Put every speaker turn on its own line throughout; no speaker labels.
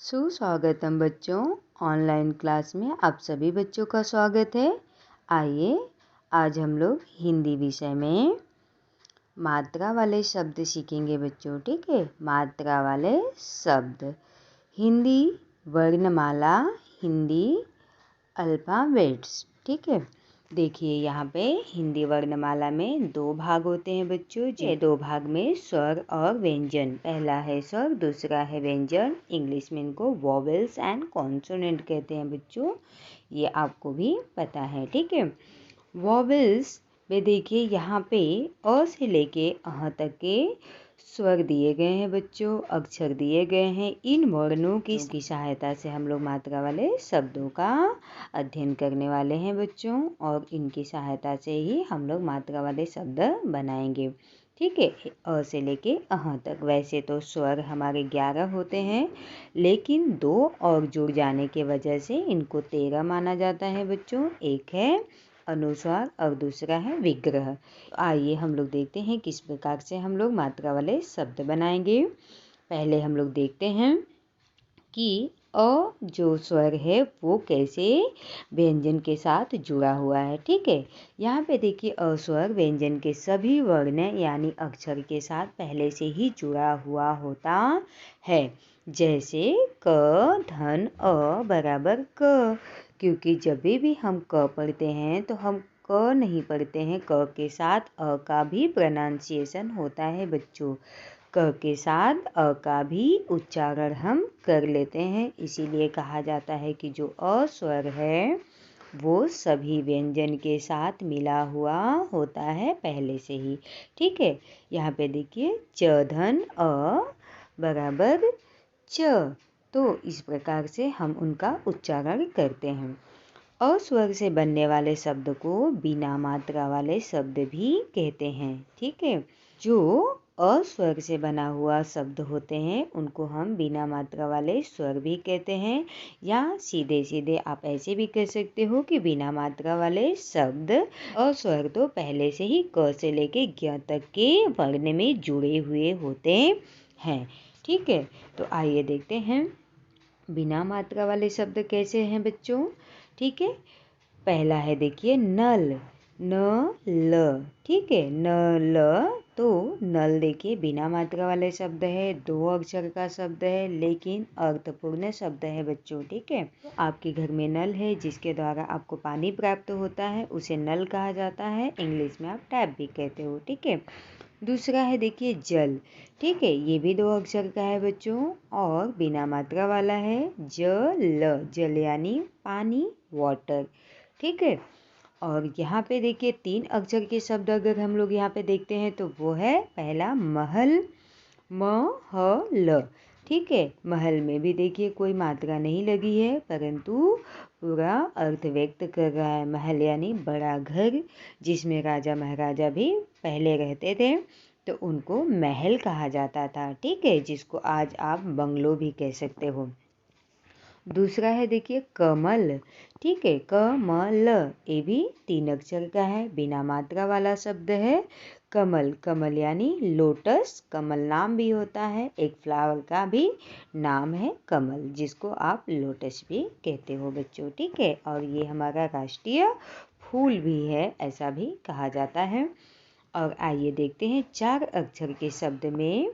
सुस्वागतम बच्चों, online class में आप सभी बच्चों का स्वागत है। आइए आज हम लोग हिंदी विषय में मात्रा वाले शब्द सीखेंगे बच्चों। ठीक है, मात्रा वाले शब्द, हिंदी वर्णमाला, हिंदी अल्फाबेट्स। ठीक है, देखिए यहाँ पे हिंदी वर्णमाला में 2 भाग होते हैं बच्चों। ये 2 भाग में स्वर और व्यंजन, पहला है स्वर, दूसरा है व्यंजन। इंग्लिश में इनको वॉवेल्स एंड कॉन्सोनेंट कहते हैं बच्चों, ये आपको भी पता है। ठीक है, वॉवेल्स में देखिए यहाँ पे अ से लेके अह तक के स्वर दिए गए हैं बच्चों, अक्षर दिए गए हैं। इन वर्णों की सहायता से हम लोग मात्रा वाले शब्दों का अध्ययन करने वाले हैं बच्चों, और इनकी सहायता से ही हम लोग मात्रा वाले शब्द बनाएंगे। ठीक है, अ से लेके अह तक। वैसे तो स्वर हमारे 11 होते हैं, लेकिन 2 और जुड़ जाने की वजह से इनको 13 माना जाता है बच्चों। एक है अनुस्वार और दूसरा है विग्रह। आइए हम लोग देखते हैं किस प्रकार से हम लोग मात्रा वाले शब्द बनाएंगे। पहले हम लोग देखते हैं कि अ जो स्वर है वो कैसे व्यंजन के साथ जुड़ा हुआ है। ठीक है, यहाँ पे देखिए अ स्वर व्यंजन के सभी वर्ण यानी अक्षर के साथ पहले से ही जुड़ा हुआ होता है। जैसे क धन अ बराबर क, क्योंकि जब भी हम क पढ़ते हैं तो हम क नहीं पढ़ते हैं, क के साथ अ का भी प्रोनाउंसिएशन होता है बच्चों। क के साथ अ का भी उच्चारण हम कर लेते हैं, इसीलिए कहा जाता है कि जो अ स्वर है वो सभी व्यंजन के साथ मिला हुआ होता है पहले से ही। ठीक है, यहाँ पे देखिए च धन अ बराबर च, तो इस प्रकार से हम उनका उच्चारण करते हैं। अ स्वर से बनने वाले शब्द को बिना मात्रा वाले शब्द भी कहते हैं। ठीक है, जो अ स्वर से बना हुआ शब्द होते हैं उनको हम बिना मात्रा वाले स्वर भी कहते हैं, या सीधे सीधे आप ऐसे भी कह सकते हो कि बिना मात्रा वाले शब्द। अ स्वर तो पहले से ही क से लेके ज्ञ तक के वर्ण में जुड़े हुए होते हैं। ठीक है, तो आइए देखते हैं बिना मात्रा वाले शब्द कैसे हैं बच्चों। ठीक है, पहला है देखिए नल, न ल। ठीक है, न ल, तो नल देखिए बिना मात्रा वाले शब्द है, 2 अक्षर का शब्द है, लेकिन अर्थपूर्ण शब्द है बच्चों। ठीक है, आपके घर में नल है जिसके द्वारा आपको पानी प्राप्त होता है, उसे नल कहा जाता है। इंग्लिश में आप टैप भी कहते हो। ठीक है, दूसरा है देखिए जल। ठीक है, ये भी 2 अक्षर का है बच्चों और बिना मात्रा वाला है। जल, जल यानी पानी, वाटर। ठीक है, और यहाँ पे देखिए 3 अक्षर के शब्द अगर हम लोग यहाँ पे देखते हैं तो वो है पहला महल, महल। ठीक है, महल में भी देखिए कोई मात्रा नहीं लगी है, परंतु पूरा अर्थ व्यक्त कर रहा है। महल यानी बड़ा घर, जिसमें राजा महाराजा भी पहले रहते थे, तो उनको महल कहा जाता था। ठीक है, जिसको आज आप बंगलो भी कह सकते हो। दूसरा है देखिए कमल। ठीक है, कमल, ये भी 3 अक्षर का है, बिना मात्रा वाला शब्द है। कमल, कमल यानी लोटस, कमल नाम भी होता है, एक फ्लावर का भी नाम है कमल, जिसको आप लोटस भी कहते हो बच्चों। ठीक है, और ये हमारा राष्ट्रीय फूल भी है, ऐसा भी कहा जाता है। और आइए देखते हैं 4 अक्षर के शब्द में,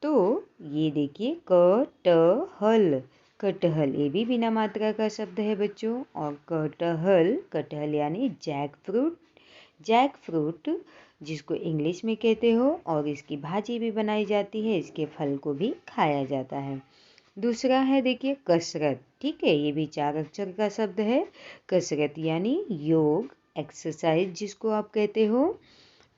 तो ये देखिए कटहल, कटहल ये भी बिना मात्रा का शब्द है बच्चों। और कटहल, कटहल यानी जैक फ्रूट, जैक फ्रूट जिसको इंग्लिश में कहते हो, और इसकी भाजी भी बनाई जाती है, इसके फल को भी खाया जाता है। दूसरा है देखिए कसरत। ठीक है, ये भी 4 अक्षर का शब्द है। कसरत यानी योग, एक्सरसाइज जिसको आप कहते हो।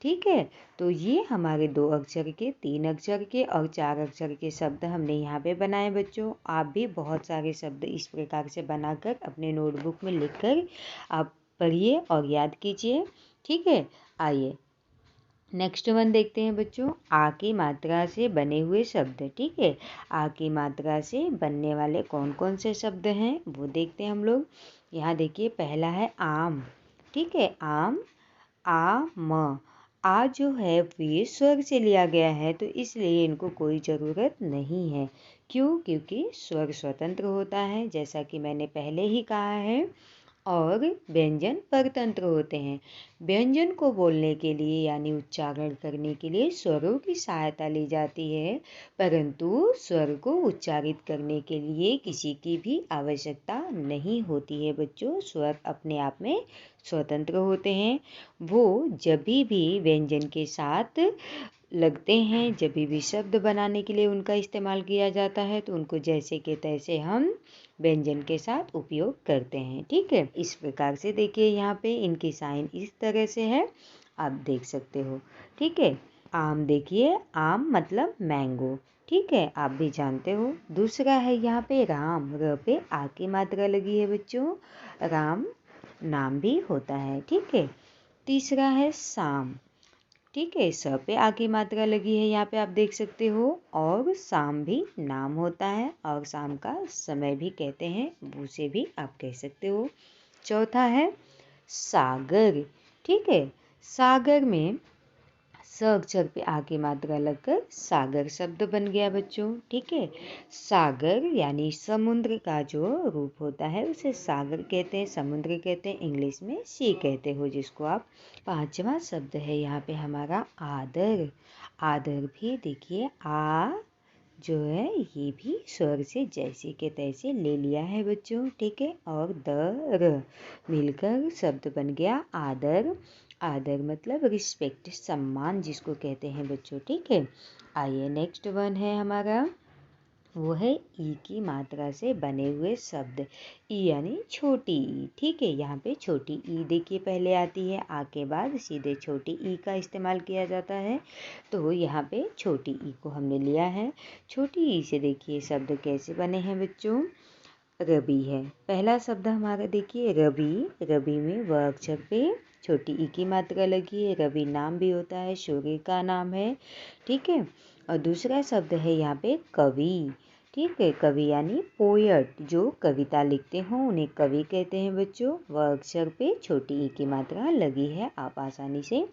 ठीक है, तो ये हमारे 2 अक्षर के, 3 अक्षर के और 4 अक्षर के शब्द हमने यहाँ पे बनाए बच्चों। आप भी बहुत सारे शब्द इस प्रकार से बनाकर अपने नोटबुक में लिखकर आप पढ़िए और याद कीजिए। ठीक है, आइए नेक्स्ट वन देखते हैं बच्चों, आ की मात्रा से बने हुए शब्द। ठीक है, आ की मात्रा से बनने वाले कौन कौन से शब्द हैं वो देखते हैं हम लोग। यहाँ देखिए पहला है आम। ठीक है, आम, आम, आ जो है वे स्वर से लिया गया है, तो इसलिए इनको कोई ज़रूरत नहीं है। क्यों? क्योंकि स्वर स्वतंत्र होता है, जैसा कि मैंने पहले ही कहा है, और व्यंजन परतंत्र होते हैं। व्यंजन को बोलने के लिए यानी उच्चारण करने के लिए स्वरों की सहायता ली जाती है, परंतु स्वर को उच्चारित करने के लिए किसी की भी आवश्यकता नहीं होती है बच्चों। स्वर अपने आप में स्वतंत्र होते हैं। वो जब भी व्यंजन के साथ लगते हैं, जब भी शब्द बनाने के लिए उनका इस्तेमाल किया जाता है, तो उनको जैसे के तैसे हम व्यंजन के साथ उपयोग करते हैं। ठीक है, इस प्रकार से देखिए यहाँ पे इनकी साइन इस तरह से है, आप देख सकते हो। ठीक है, आम देखिए, आम मतलब मैंगो। ठीक है, आप भी जानते हो। दूसरा है यहाँ पे राम, र पे आ की मात्रा लगी है बच्चों। राम नाम भी होता है। ठीक है, तीसरा है शाम। ठीक है, स पे आ की मात्रा लगी है, यहाँ पे आप देख सकते हो। और शाम भी नाम होता है, और शाम का समय भी कहते हैं, उसे भी आप कह सकते हो। चौथा है सागर। ठीक है, सागर में स अक्षर पे आ की मात्रा लगकर सागर शब्द बन गया बच्चों। ठीक है, सागर यानी समुद्र का जो रूप होता है उसे सागर कहते हैं, समुद्र कहते हैं, इंग्लिश में सी कहते हो जिसको आप। पांचवा शब्द है यहाँ पे हमारा आदर। आदर भी देखिए, आ जो है ये भी स्वर से जैसे के तैसे ले लिया है बच्चों। ठीक है, और र मिलकर शब्द बन गया आदर। आदर मतलब रिस्पेक्ट, सम्मान जिसको कहते हैं बच्चों। ठीक है, आइए नेक्स्ट वन है हमारा, वो है ई की मात्रा से बने हुए शब्द। ई यानी छोटी ई। ठीक है, यहाँ पे छोटी ई देखिए पहले आती है, आ के बाद सीधे छोटी ई का इस्तेमाल किया जाता है, तो यहाँ पे छोटी ई को हमने लिया है। छोटी ई से देखिए शब्द कैसे बने हैं बच्चों। रवि है पहला शब्द हमारा, देखिए रवि। रवि में व अक्षर पे छोटी ई की मात्रा लगी है। रवि नाम भी होता है, सूर्य का नाम है। ठीक है, और दूसरा शब्द है यहाँ पे कवि। ठीक है, कवि यानी पोएट, जो कविता लिखते हो उन्हें कवि कहते हैं बच्चों। व अक्षर पे छोटी ई की मात्रा लगी है, आप आसानी से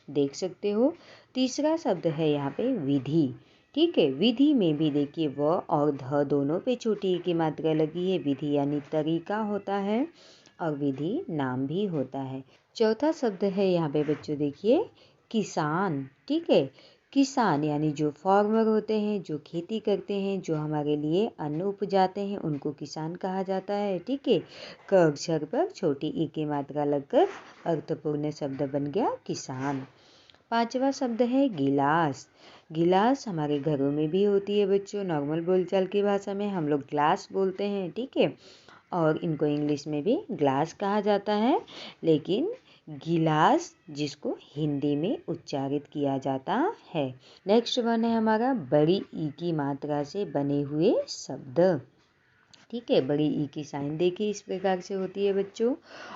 देख सकते हो। तीसरा शब्द है यहाँ पे विधि। ठीक है, विधि में भी देखिए व और ध दोनों पे छोटी ई की मात्रा लगी है। विधि यानी तरीका होता है, और विधि नाम भी होता है। चौथा शब्द है यहाँ पे बच्चों देखिए किसान। ठीक है, किसान यानी जो फार्मर होते हैं, जो खेती करते हैं, जो हमारे लिए अन्न उपजाते हैं, उनको किसान कहा जाता है। ठीक है, क अक्षर पर छोटी ई की मात्रा लगकर अर्थपूर्ण शब्द बन गया किसान। पांचवा शब्द है गिलास। गिलास हमारे घरों में भी होती है बच्चों, नॉर्मल बोलचाल की भाषा में हम लोग ग्लास बोलते हैं। ठीक है, और इनको इंग्लिश में भी ग्लास कहा जाता है, लेकिन गिलास जिसको हिंदी में उच्चारित किया जाता है। नेक्स्ट वन है हमारा बड़ी ई की मात्रा से बने हुए शब्द। ठीक है, बड़ी ई की साइन देखिए इस प्रकार से होती है बच्चों।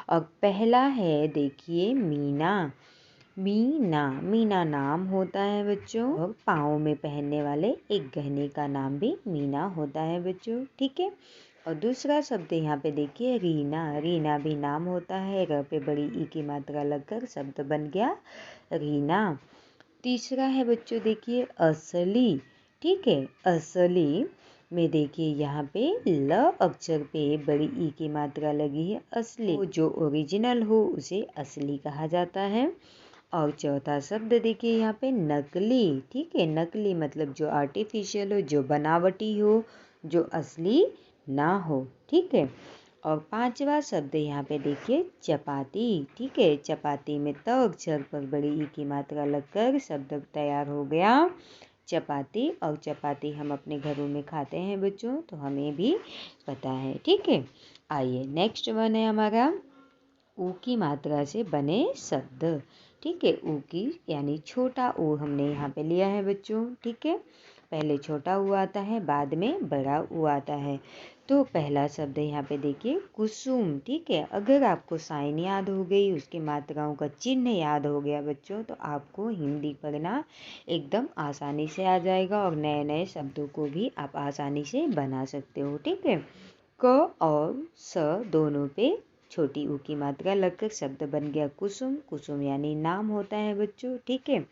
और पहला है देखिए मीना। मीना, मीना नाम होता है बच्चों, और पाँव में पहनने वाले एक गहने का नाम भी मीना होता है बच्चों। ठीक है, और दूसरा शब्द यहाँ पे देखिए रीना। रीना भी नाम होता है, र पे बड़ी ई की मात्रा लगकर शब्द बन गया रीना। तीसरा है बच्चों देखिए असली। ठीक है, असली में देखिए यहाँ पे ल अक्षर पे बड़ी ई की मात्रा लगी है। असली जो ओरिजिनल हो उसे असली कहा जाता है। और चौथा शब्द देखिए यहाँ पे नकली। ठीक है, नकली मतलब जो आर्टिफिशियल हो, जो बनावटी हो, जो असली ना हो। ठीक है, और पांचवा शब्द यहाँ पे देखिए चपाती। ठीक है, चपाती में त अक्षर पर बड़ी ई की मात्रा लगकर शब्द तैयार हो गया चपाती। और चपाती हम अपने घरों में खाते हैं बच्चों, तो हमें भी पता है। ठीक है, आइए नेक्स्ट वन है हमारा ऊ की मात्रा से बने शब्द। ठीक है, ऊ की यानी छोटा ऊ हमने यहाँ पे लिया है बच्चों। ठीक है, पहले छोटा ऊ आता है, बाद में बड़ा ऊ आता है। तो पहला शब्द यहाँ पे देखिए कुसुम। ठीक है, अगर आपको साइन याद हो गई, उसकी मात्राओं का चिन्ह याद हो गया बच्चों, तो आपको हिंदी पढ़ना एकदम आसानी से आ जाएगा, और नए नए शब्दों को भी आप आसानी से बना सकते हो। ठीक है, क और स दोनों पे छोटी ऊ की मात्रा लगकर शब्द बन गया कुसुम। कुसुम यानी नाम होता है बच्चों, ठीक है।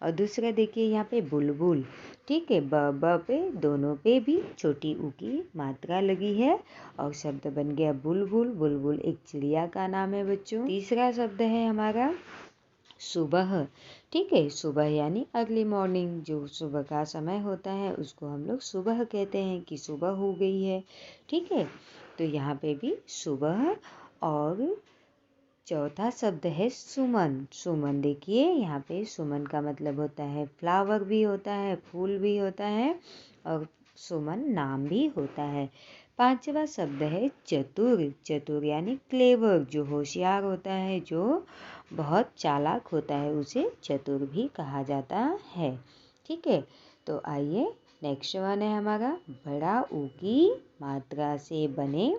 और दूसरा देखिए यहाँ पे बुलबुल, ठीक है। ब पे दोनों पे भी छोटी ऊ की मात्रा लगी है और शब्द बन गया बुलबुल। बुलबुल एक चिड़िया का नाम है बच्चों। तीसरा शब्द है हमारा सुबह, ठीक है। सुबह यानी अर्ली मॉर्निंग, जो सुबह का समय होता है उसको हम लोग सुबह कहते हैं कि सुबह हो गई है, ठीक है। तो यहाँ पे भी सुबह। और चौथा शब्द है सुमन। सुमन देखिए यहाँ पे सुमन का मतलब होता है फ्लावर भी होता है, फूल भी होता है और सुमन नाम भी होता है। पांचवा शब्द है चतुर। चतुर यानी क्लेवर, जो होशियार होता है, जो बहुत चालाक होता है, उसे चतुर भी कहा जाता है, ठीक है। तो आइए नेक्स्ट वन है हमारा बड़ा ऊ की मात्रा से बने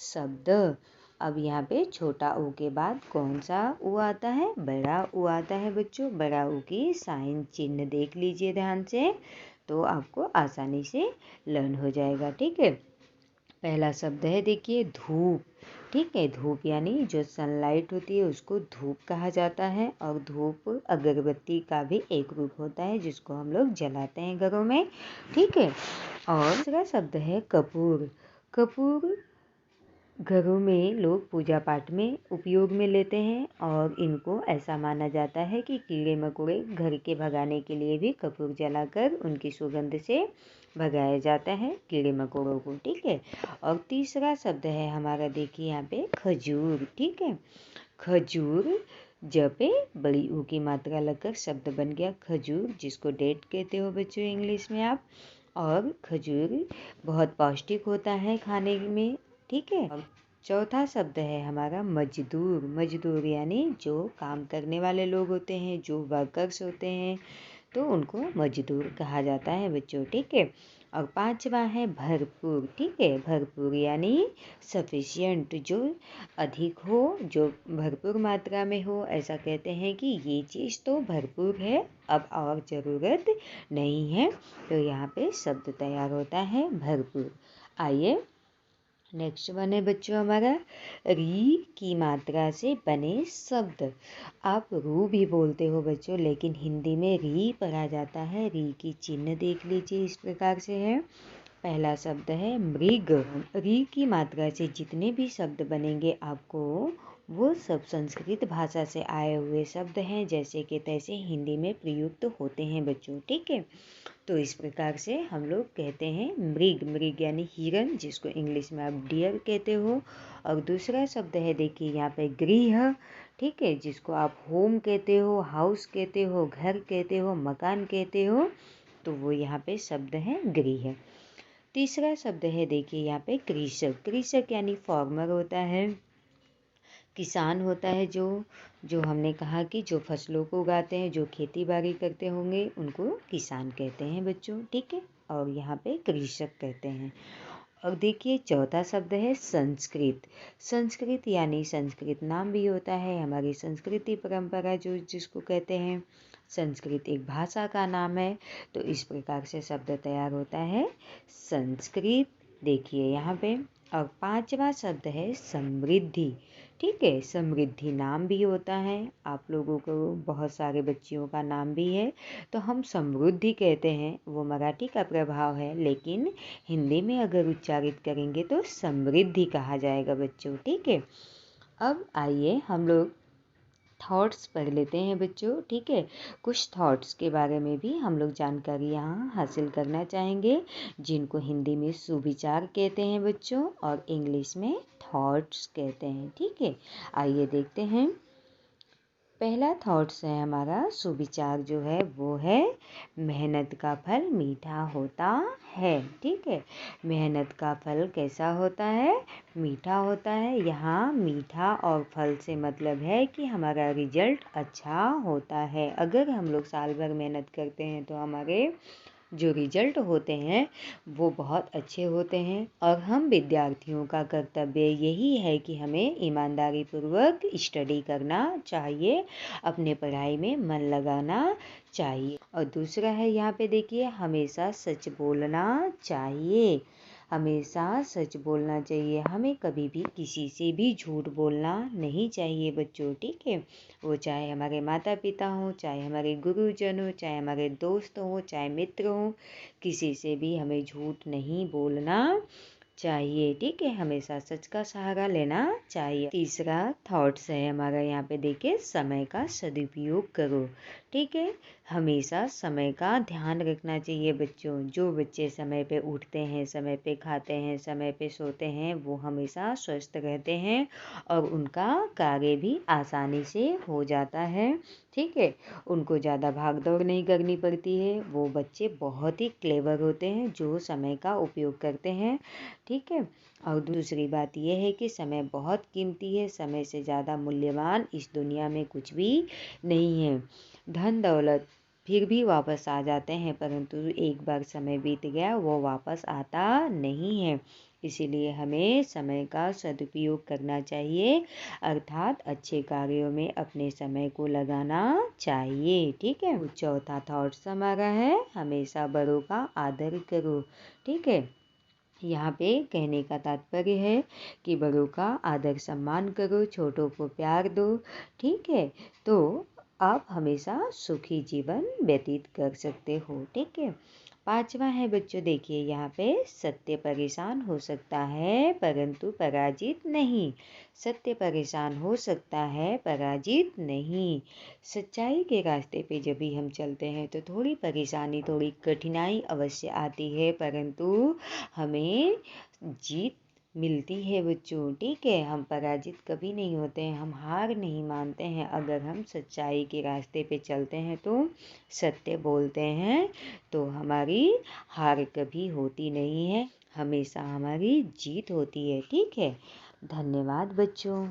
शब्द। अब यहाँ पे छोटा ऊ के बाद कौन सा ऊ आता है? बड़ा ऊ आता है बच्चों। बड़ा ऊ की साइन चिन्ह देख लीजिए ध्यान से, तो आपको आसानी से लर्न हो जाएगा, ठीक है। पहला शब्द है देखिए धूप, ठीक है। धूप यानी जो सनलाइट होती है उसको धूप कहा जाता है और धूप अगरबत्ती का भी एक रूप होता है जिसको हम लोग जलाते हैं घरों में, ठीक है। और दूसरा शब्द है कपूर। कपूर घरों में लोग पूजा पाठ में उपयोग में लेते हैं और इनको ऐसा माना जाता है कि कीड़े मकोड़े घर के भगाने के लिए भी कपूर जलाकर उनकी सुगंध से भगाया जाता है कीड़े मकोड़ों को, ठीक है। और तीसरा शब्द है हमारा देखिए यहाँ पे खजूर, ठीक है। खजूर ज पे बड़ी ऊ की मात्रा लगकर शब्द बन गया खजूर, जिसको डेट कहते हो बच्चों इंग्लिश में आप। और खजूर बहुत पौष्टिक होता है खाने में, ठीक है। और चौथा शब्द है हमारा मजदूर। मजदूर यानी जो काम करने वाले लोग होते हैं, जो वर्कर्स होते हैं, तो उनको मजदूर कहा जाता है बच्चों, ठीक है। और पांचवा है भरपूर, ठीक है। भरपूर यानी सफिशिएंट, जो अधिक हो, जो भरपूर मात्रा में हो, ऐसा कहते हैं कि ये चीज़ तो भरपूर है, अब और ज़रूरत नहीं है। तो यहाँ पे शब्द तैयार होता है भरपूर। आइए नेक्स्ट वन है बच्चों हमारा री की मात्रा से बने शब्द। आप रू भी बोलते हो बच्चों, लेकिन हिंदी में री पढ़ा जाता है। री की चिन्ह देख लीजिए, इस प्रकार से है। पहला शब्द है मृग। री की मात्रा से जितने भी शब्द बनेंगे आपको वो सब संस्कृत भाषा से आए हुए शब्द हैं, जैसे कि तैसे हिंदी में प्रयुक्त होते हैं बच्चों, ठीक है। तो इस प्रकार से हम लोग कहते हैं मृग। मृग यानी हिरन, जिसको इंग्लिश में आप डियर कहते हो। और दूसरा शब्द है देखिए यहाँ पे गृह, ठीक है, जिसको आप होम कहते हो, हाउस कहते हो, घर कहते हो, मकान कहते हो, तो वो यहाँ पे शब्द है गृह। तीसरा शब्द है देखिए यहाँ पे कृषक। कृषक यानी फार्मर होता है, किसान होता है, जो हमने कहा कि जो फसलों को उगाते हैं, जो खेती बाड़ी करते होंगे, उनको किसान कहते हैं बच्चों, ठीक है। और यहाँ पे कृषक कहते हैं। और देखिए चौथा शब्द है संस्कृत। संस्कृत यानी संस्कृत नाम भी होता है, हमारी संस्कृति परंपरा जो जिसको कहते हैं। संस्कृत एक भाषा का नाम है, तो इस प्रकार से शब्द तैयार होता है संस्कृत, देखिए यहाँ पे। और पांचवा शब्द है समृद्धि, ठीक है। समृद्धि नाम भी होता है, आप लोगों को बहुत सारे बच्चियों का नाम भी है, तो हम समृद्धि कहते हैं, वो मराठी का प्रभाव है, लेकिन हिंदी में अगर उच्चारित करेंगे तो समृद्धि कहा जाएगा बच्चों, ठीक है। अब आइए हम लोग थॉट्स पढ़ लेते हैं बच्चों, ठीक है। कुछ थॉट्स के बारे में भी हम लोग जानकारी यहाँ हासिल करना चाहेंगे, जिनको हिंदी में सुविचार कहते हैं बच्चों और इंग्लिश में थॉट्स कहते हैं, ठीक है। आइए देखते हैं। पहला थॉट्स है हमारा सुविचार, जो है वो है मेहनत का फल मीठा होता है, ठीक है। मेहनत का फल कैसा होता है? मीठा होता है। यहाँ मीठा और फल से मतलब है कि हमारा रिजल्ट अच्छा होता है। अगर हम लोग साल भर मेहनत करते हैं तो हमारे जो रिजल्ट होते हैं वो बहुत अच्छे होते हैं। और हम विद्यार्थियों का कर्तव्य यही है कि हमें ईमानदारी पूर्वक स्टडी करना चाहिए, अपने पढ़ाई में मन लगाना चाहिए। और दूसरा है यहाँ पे देखिए हमेशा सच बोलना चाहिए। हमेशा सच बोलना चाहिए। हमें कभी भी किसी से भी झूठ बोलना नहीं चाहिए बच्चों, ठीक है। वो चाहे हमारे माता पिता हों, चाहे हमारे गुरुजन हो, चाहे हमारे दोस्त हों, चाहे मित्र हों, किसी से भी हमें झूठ नहीं बोलना चाहिए, ठीक है। हमेशा सच का सहारा लेना चाहिए। तीसरा थॉट्स है हमारा, यहाँ पे देखिए, समय का सदुपयोग करो, ठीक है। हमेशा समय का ध्यान रखना चाहिए बच्चों। जो बच्चे समय पे उठते हैं, समय पे खाते हैं, समय पे सोते हैं, वो हमेशा स्वस्थ रहते हैं और उनका कार्य भी आसानी से हो जाता है, ठीक है। उनको ज़्यादा भाग दौड़ नहीं करनी पड़ती है। वो बच्चे बहुत ही क्लेवर होते हैं जो समय का उपयोग करते हैं, ठीक है। और दूसरी बात यह है कि समय बहुत कीमती है। समय से ज़्यादा मूल्यवान इस दुनिया में कुछ भी नहीं है। धन दौलत फिर भी वापस आ जाते हैं, परंतु एक बार समय बीत गया वो वापस आता नहीं है। इसीलिए हमें समय का सदुपयोग करना चाहिए, अर्थात अच्छे कार्यों में अपने समय को लगाना चाहिए, ठीक है। चौथा थॉट्स हमारा है, हमेशा बड़ों का आदर करो, ठीक है। यहाँ पे कहने का तात्पर्य है कि बड़ों का आदर सम्मान करो, छोटों को प्यार दो, ठीक है। तो आप हमेशा सुखी जीवन व्यतीत कर सकते हो, ठीक है। पांचवा है बच्चों, देखिए यहाँ पे, सत्य परेशान हो सकता है परंतु पराजित नहीं। सत्य परेशान हो सकता है, पराजित नहीं। सच्चाई के रास्ते पे जब भी हम चलते हैं तो थोड़ी परेशानी, थोड़ी कठिनाई अवश्य आती है, परंतु हमें जीत मिलती है बच्चों, ठीक है। हम पराजित कभी नहीं होते हैं, हम हार नहीं मानते हैं। अगर हम सच्चाई के रास्ते पे चलते हैं तो सत्य बोलते हैं तो हमारी हार कभी होती नहीं है, हमेशा हमारी जीत होती है, ठीक है। धन्यवाद बच्चों।